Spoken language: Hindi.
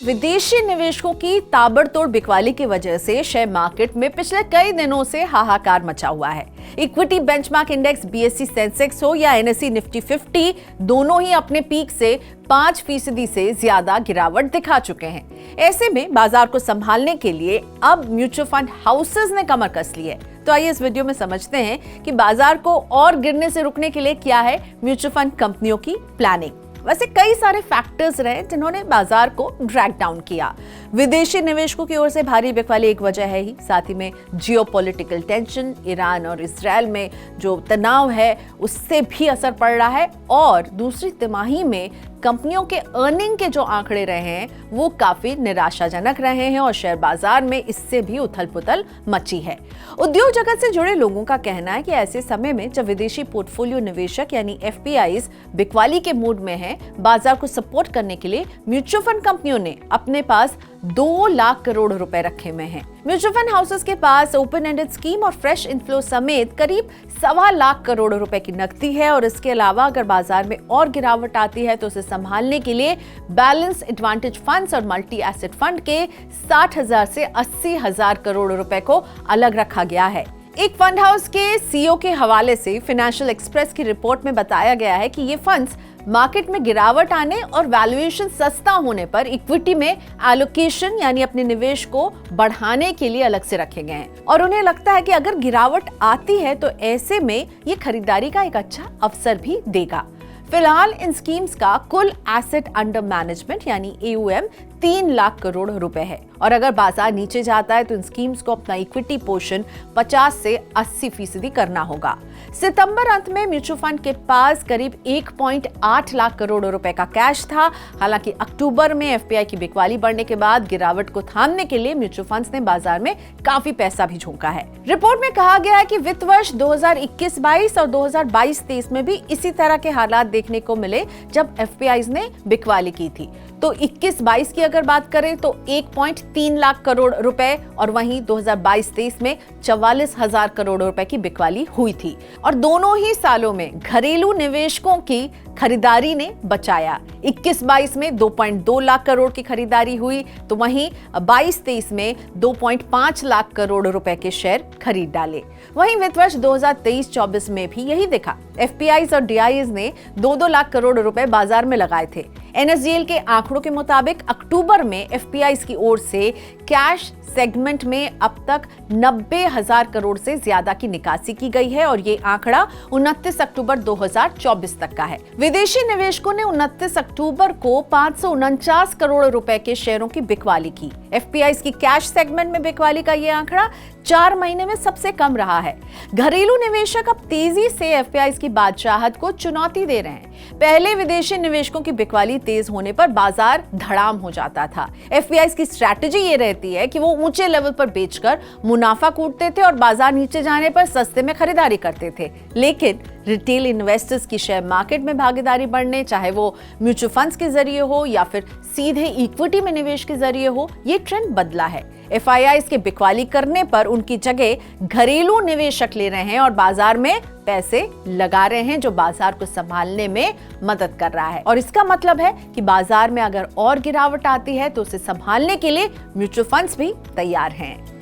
विदेशी निवेशकों की ताबड़तोड़ बिकवाली की वजह से शेयर मार्केट में पिछले कई दिनों से हाहाकार मचा हुआ है। Equity benchmark index BSE Sensex हो या एनएसई निफ्टी 50 दोनों ही अपने पीक से 5% से ज्यादा गिरावट दिखा चुके हैं। ऐसे में बाजार को संभालने के लिए अब म्यूचुअल फंड हाउसेज ने कमर कस ली है। तो आइए इस वीडियो में समझते हैं कि बाजार को और गिरने से रुकने के लिए क्या है म्यूचुअल फंड कंपनियों की प्लानिंग। वैसे कई सारे फैक्टर्स रहे जिन्होंने बाजार को ड्रैग डाउन किया। विदेशी निवेशकों की ओर से भारी बिकवाली एक वजह है ही, साथ ही में जियोपॉलिटिकल टेंशन, ईरान और इजरायल में जो तनाव है उससे भी असर पड़ रहा है। और दूसरी तिमाही में कंपनियों के अर्निंग के जो आंकड़े रहे हैं वो काफी निराशाजनक रहे हैं और शेयर बाजार में इससे भी उथल-पुथल मची है। उद्योग जगत से जुड़े लोगों का कहना है कि ऐसे समय में जब विदेशी पोर्टफोलियो निवेशक यानी एफपीआईज बिकवाली के मूड में हैं, बाजार को सपोर्ट करने के लिए म्यूचुअल फंड कंपनियों ने अपने पास 2 लाख करोड़ रुपए रखे हुए हैं। म्यूचुअल फंड हाउसेस के पास ओपन एंडेड स्कीम और फ्रेश इनफ्लो समेत करीब 1.25 लाख करोड़ रुपए की नकदी है। और इसके अलावा अगर बाजार में और गिरावट आती है तो उसे संभालने के लिए बैलेंस एडवांटेज फंड्स और मल्टी एसेट फंड के 60,000 से 80,000 करोड़ रुपए को अलग रखा गया है। एक फंड हाउस के सीईओ के हवाले से फाइनेंशियल एक्सप्रेस की रिपोर्ट में बताया गया है कि ये फंड्स मार्केट में गिरावट आने और वैल्यूएशन सस्ता होने पर इक्विटी में एलोकेशन यानी अपने निवेश को बढ़ाने के लिए अलग से रखे गए हैं। और उन्हें लगता है कि अगर गिरावट आती है तो ऐसे में ये खरीदारी का एक अच्छा अवसर भी देगा। फिलहाल इन स्कीम्स का कुल एसेट अंडर मैनेजमेंट यानी एयूएम 3 लाख करोड़ रुपए है। और अगर बाजार नीचे जाता है तो इन स्कीम्स को अपना इक्विटी पोर्शन 50 से 80% करना होगा। सितंबर अंत में म्यूचुअल फंड के पास करीब 1.8 लाख करोड़ रुपए का कैश था। हालांकि अक्टूबर में एफपीआई की बिकवाली बढ़ने के बाद गिरावट को थामने के लिए म्यूचुअल फंड्स ने बाजार में काफी पैसा भी झोंका है। रिपोर्ट में कहा गया है कि वित्त वर्ष 2021-22 और 2022-23 में भी इसी तरह के हालात देखने को मिले जब एफपीआईज ने बिकवाली की थी। तो 21-22 की अगर बात करें तो 1.3 लाख करोड़ रुपए और वहीं 2022-23 में 44,000 करोड़ रुपए की बिकवाली हुई थी। और दोनों ही सालों में घरेलू निवेशकों की खरीदारी ने बचाया। 21-22 में 2.2 लाख करोड़ की खरीदारी हुई तो वहीं 22-23 में 2.5 लाख करोड़ रुपए के शेयर खरीद डाले। वहीं वित्त वर्ष 2023-24 में भी यही दिखा। एफपीआईज और डीआईज ने 2-2 लाख करोड़ रुपए बाजार में लगाए थे। एनएसडीएल के आंकड़ों के मुताबिक अक्टूबर में एफपीआईज की ओर से कैश सेगमेंट में अब तक 90,000 करोड़ से ज्यादा की निकासी की गई है और ये आंकड़ा 29 अक्टूबर 2024 तक का है। विदेशी निवेशकों ने 29 अक्टूबर को 549 करोड़ रुपए के शेयरों की बिकवाली की। एफपीआईज की कैश सेगमेंट में बिकवाली का ये आंकड़ा 4 महीने में सबसे कम रहा है। घरेलू निवेशक अब तेजी से एफपीआईज की बादशाहत को चुनौती दे रहे हैं। पहले विदेशी निवेशकों की बिकवाली तेज होने पर बाजार धड़ाम हो जाता था। एफपीआईज की स्ट्रैटेजी ये रहती है कि वो ऊंचे लेवल पर बेचकर मुनाफा कूटते थे और बाजार नीचे जाने पर सस्ते में खरीदारी करते थे। लेकिन रिटेल इन्वेस्टर्स की शेयर मार्केट में भागीदारी बढ़ने, चाहे वो म्यूचुअल फंड्स के जरिए हो या फिर सीधे इक्विटी में निवेश के जरिए हो, ये ट्रेंड बदला है। एफआईआईज के बिकवाली करने पर उनकी जगह घरेलू निवेशक ले रहे हैं और बाजार में पैसे लगा रहे हैं, जो बाजार को संभालने में मदद कर रहा है। और इसका मतलब है कि बाजार में अगर और गिरावट आती है तो उसे संभालने के लिए म्यूचुअल फंड्स भी तैयार हैं।